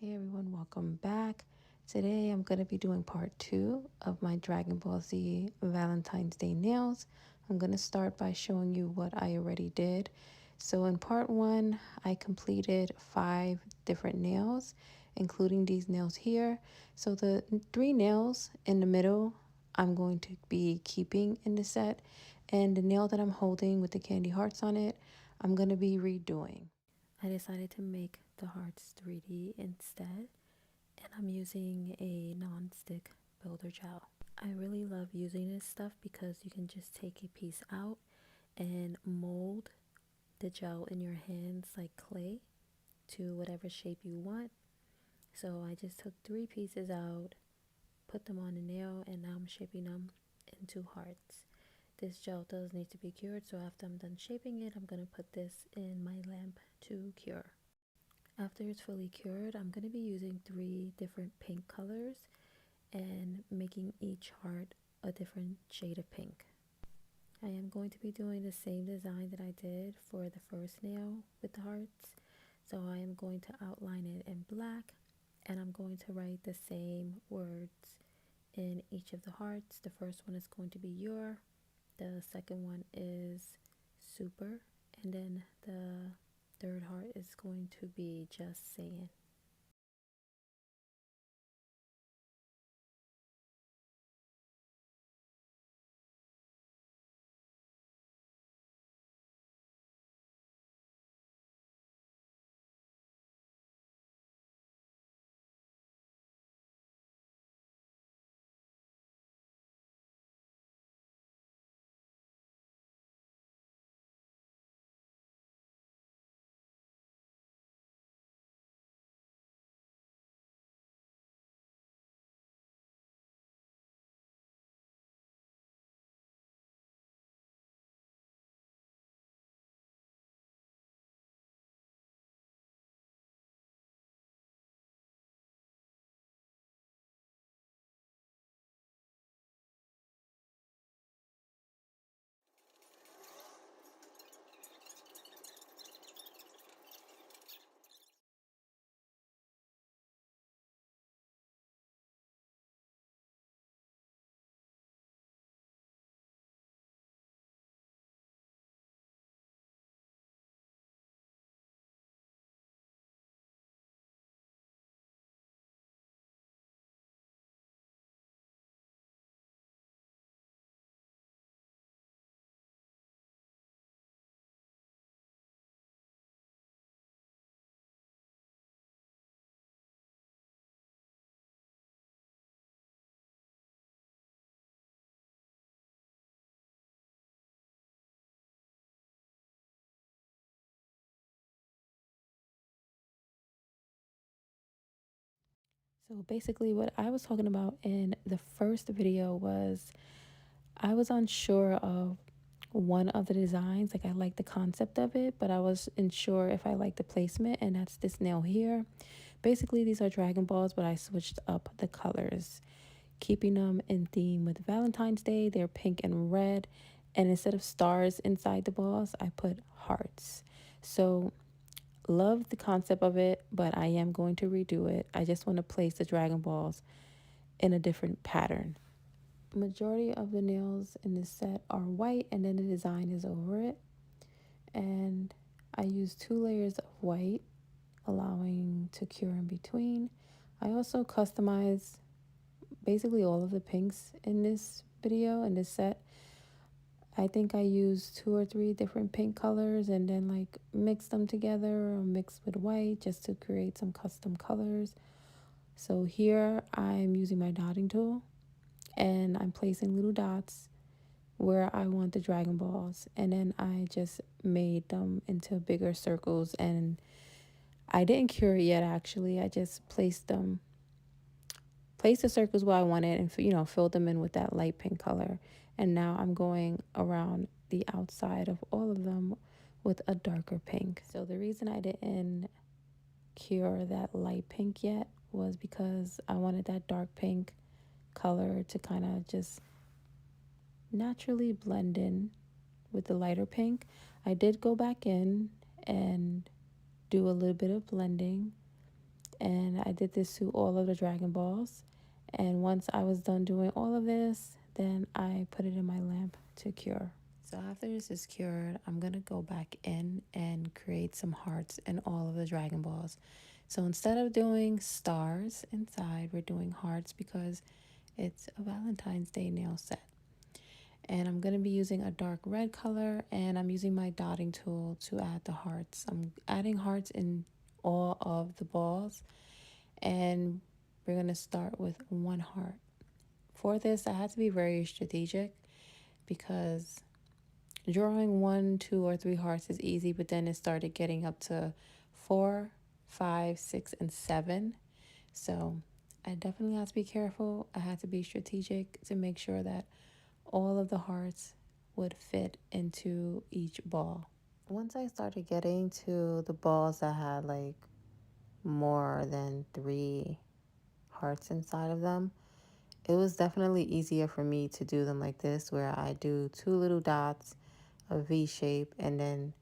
Hey everyone, welcome back. Today I'm going to be doing part 2 of my Dragon Ball Z Valentine's Day nails. I'm going to start by showing you what I already did. So in part 1, I completed 5 different nails, including these nails here. So the 3 nails in the middle, I'm going to be keeping in the set. And the nail that I'm holding with the candy hearts on it, I'm going to be redoing. I decided to make the hearts 3D instead, and I'm using a non-stick builder gel. I really love using this stuff because you can just take a piece out and mold the gel in your hands like clay to whatever shape you want. So I just took 3 pieces out, put them on a nail, and now I'm shaping them into hearts. This gel does need to be cured, so after I'm done shaping it, I'm going to put this in my lamp to cure. After it's fully cured, I'm going to be using 3 different pink colors and making each heart a different shade of pink. I am going to be doing the same design that I did for the first nail with the hearts. So I am going to outline it in black, and I'm going to write the same words in each of the hearts. The first one is going to be your, the second one is super, and then the third heart is going to be just saying. So basically what I was talking about in the first video was I was unsure of one of the designs. Like I liked the concept of it, but I was unsure if I liked the placement, and that's this nail here. Basically these are Dragon Balls, but I switched up the colors, keeping them in theme with Valentine's Day. They're pink and red, and instead of stars inside the balls, I put hearts. So love the concept of it, but I am going to redo it. I just want to place the Dragon Balls in a different pattern. Majority of the nails in this set are white, and then the design is over it. And I use 2 layers of white, allowing to cure in between. I also customize basically all of the pinks in this video, in this set. I think I used 2 or 3 different pink colors and then like mix them together or mix with white just to create some custom colors. So here I'm using my dotting tool, and I'm placing little dots where I want the Dragon Balls, and then I just made them into bigger circles. And I didn't cure it yet, actually. I just placed the circles where I wanted, and filled them in with that light pink color. And now I'm going around the outside of all of them with a darker pink. So the reason I didn't cure that light pink yet was because I wanted that dark pink color to kind of just naturally blend in with the lighter pink. I did go back in and do a little bit of blending, and And I did this to all of the Dragon Balls. And once I was done doing all of this, then I put it in my lamp to cure. So after this is cured, I'm going to go back in and create some hearts in all of the Dragon Balls. So instead of doing stars inside, we're doing hearts because it's a Valentine's Day nail set. And I'm going to be using a dark red color, and I'm using my dotting tool to add the hearts. I'm adding hearts in all of the balls, and we're going to start with one heart. For this, I had to be very strategic because drawing 1, 2, or 3 hearts is easy, but then it started getting up to 4, 5, 6, and 7. So I definitely had to be careful. I had to be strategic to make sure that all of the hearts would fit into each ball. Once I started getting to the balls that had like more than 3 hearts inside of them, it was definitely easier for me to do them like this, where I do 2 little dots, a V shape, and then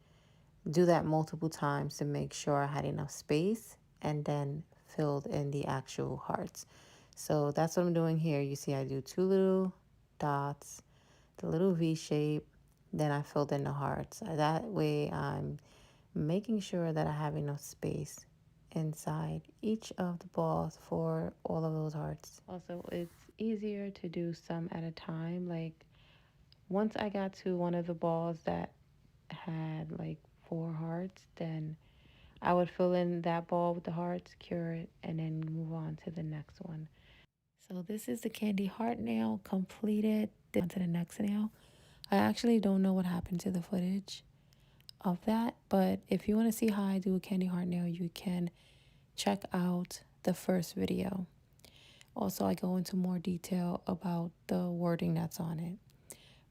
do that multiple times to make sure I had enough space, and then filled in the actual hearts. So that's what I'm doing here. You see I do 2 little dots, the little V shape, then I filled in the hearts. That way I'm making sure that I have enough space inside each of the balls for all of those hearts. Also, it's easier to do some at a time. Like once I got to one of the balls that had like 4 hearts, then I would fill in that ball with the hearts, cure it, and then move on to the next one. So this is the candy heart nail completed. On to the next nail. I actually don't know what happened to the footage of that, but if you want to see how I do a candy heart nail, you can check out the first video. Also, I go into more detail about the wording that's on it.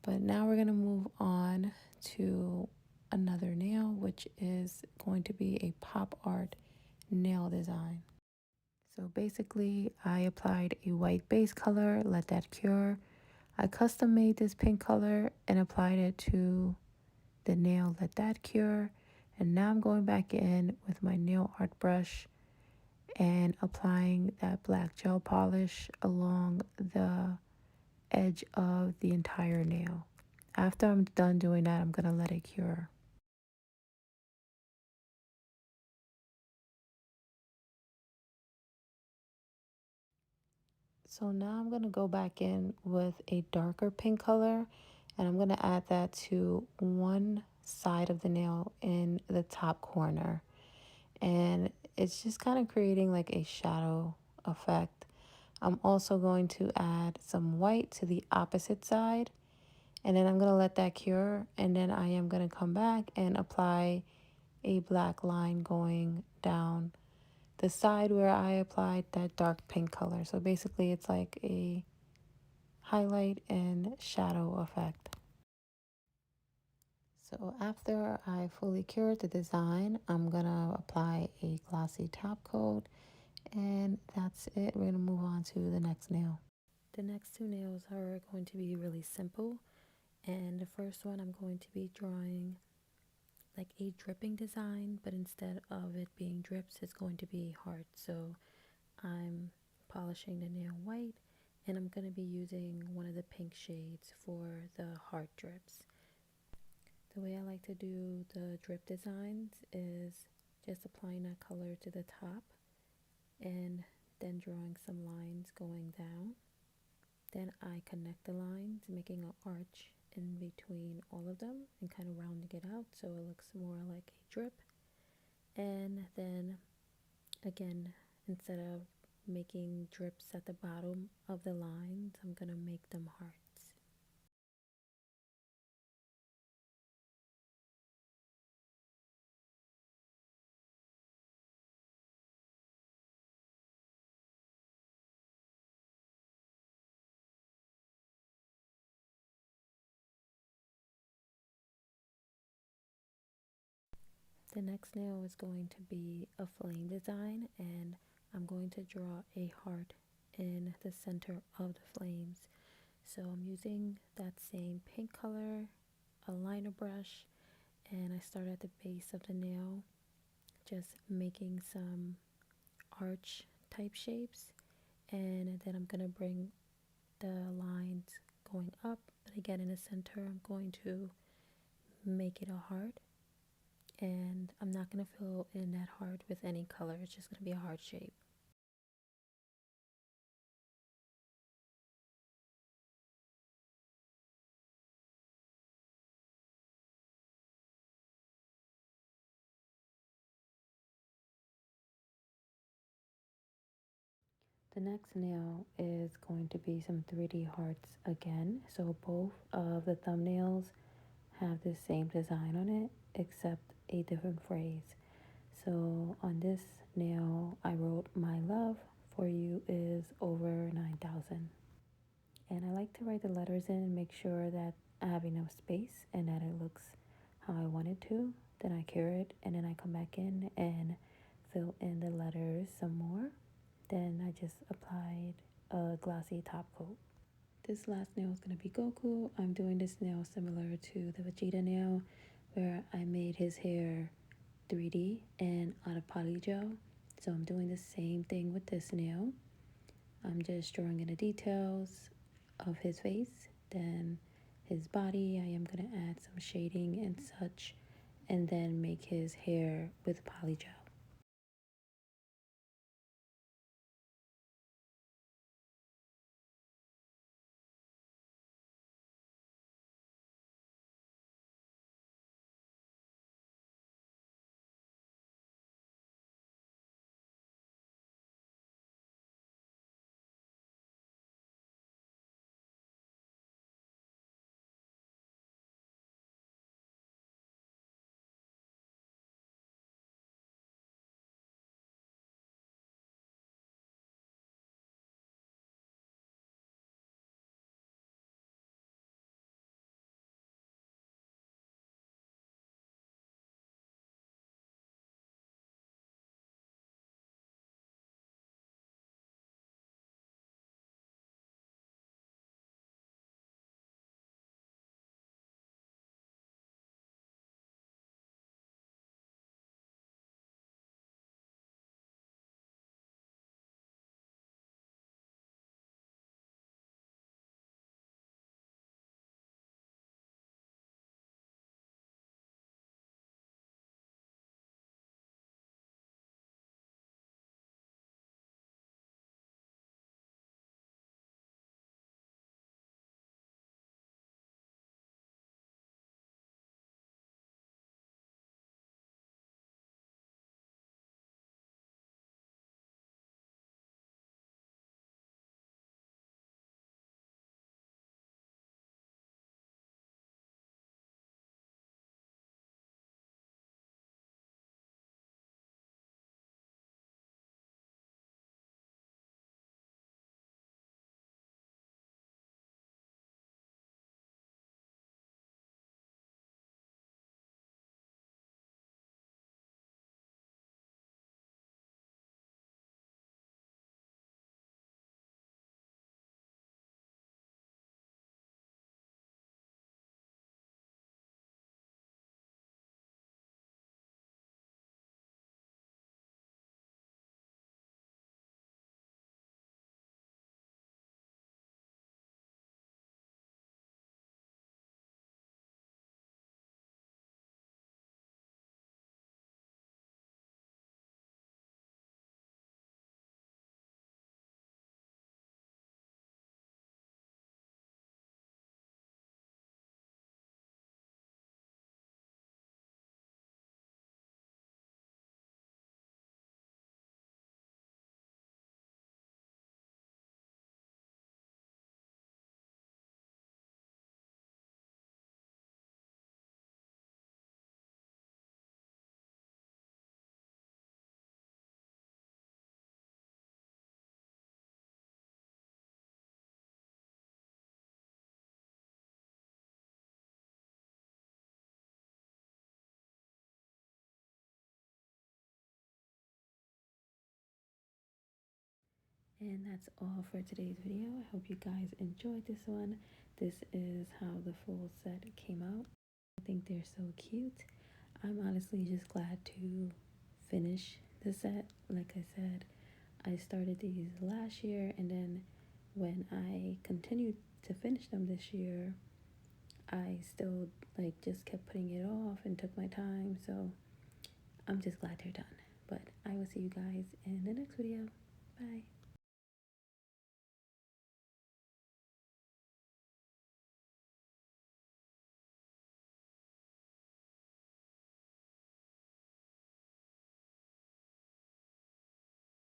But now we're going to move on to another nail, which is going to be a pop art nail design. So basically, I applied a white base color, let that cure. I custom made this pink color and applied it to the nail, let that cure. And now I'm going back in with my nail art brush and applying that black gel polish along the edge of the entire nail. After I'm done doing that, I'm going to let it cure. So now I'm going to go back in with a darker pink color, and I'm going to add that to one side of the nail in the top corner. And it's just kind of creating like a shadow effect. I'm also going to add some white to the opposite side, and then I'm going to let that cure, and then I am going to come back and apply a black line going down the side where I applied that dark pink color. So basically it's like a highlight and shadow effect. So after I fully cured the design, I'm gonna apply a glossy top coat, and that's it. We're gonna move on to the next nail. The next 2 nails are going to be really simple, and the first one I'm going to be drawing like a dripping design, but instead of it being drips, it's going to be hearts. So I'm polishing the nail white, and I'm going to be using one of the pink shades for the heart drips. The way I like to do the drip designs is just applying that color to the top and then drawing some lines going down. Then I connect the lines, making an arch in between all of them and kind of rounding it out so it looks more like a drip. And then again, instead of making drips at the bottom of the lines, I'm going to make them hearts. The next nail is going to be a flame design, and I'm going to draw a heart in the center of the flames. So I'm using that same pink color, a liner brush, and I start at the base of the nail, just making some arch type shapes, and then I'm going to bring the lines going up, but again in the center I'm going to make it a heart, and I'm not going to fill in that heart with any color. It's just going to be a heart shape. The next nail is going to be some 3D hearts again. So both of the thumbnails have the same design on it except a different phrase. So on this nail I wrote, "My love for you is over 9,000." And I like to write the letters in and make sure that I have enough space and that it looks how I want it to. Then I cure it and then I come back in and fill in the letters some more. Then I just applied a glossy top coat. This last nail is going to be Goku. I'm doing this nail similar to the Vegeta nail where I made his hair 3D and out of polygel. So I'm doing the same thing with this nail. I'm just drawing in the details of his face, then his body. I am going to add some shading and such, and then make his hair with polygel. And that's all for today's video. I hope you guys enjoyed this one. This is how the full set came out. I think they're so cute. I'm honestly just glad to finish the set. Like I said, I started these last year, and then when I continued to finish them this year, I still like just kept putting it off and took my time. So I'm just glad they're done. But I will see you guys in the next video. Bye.